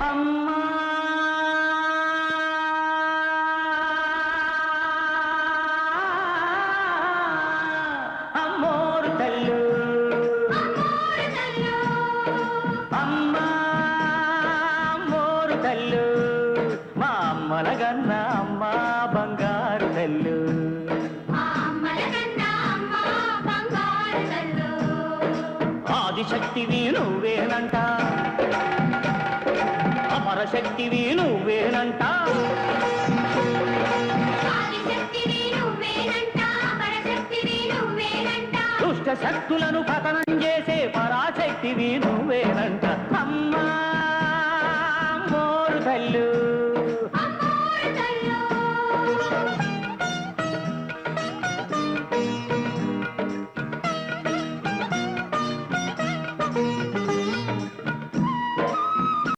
అమ్మా అమ్మోరు తల్లు అమ్మా అమ్మోరు తల్లు మా అమ్మలగన్న అమ్మ బంగారు తల్లు ఆదిశక్తివి నువ్వేనంట అమరశక్తివి నువ్వేనంట దుష్ట శక్తులను పతనం చేసే పరాశక్తివి నువ్వేనంట అమ్మా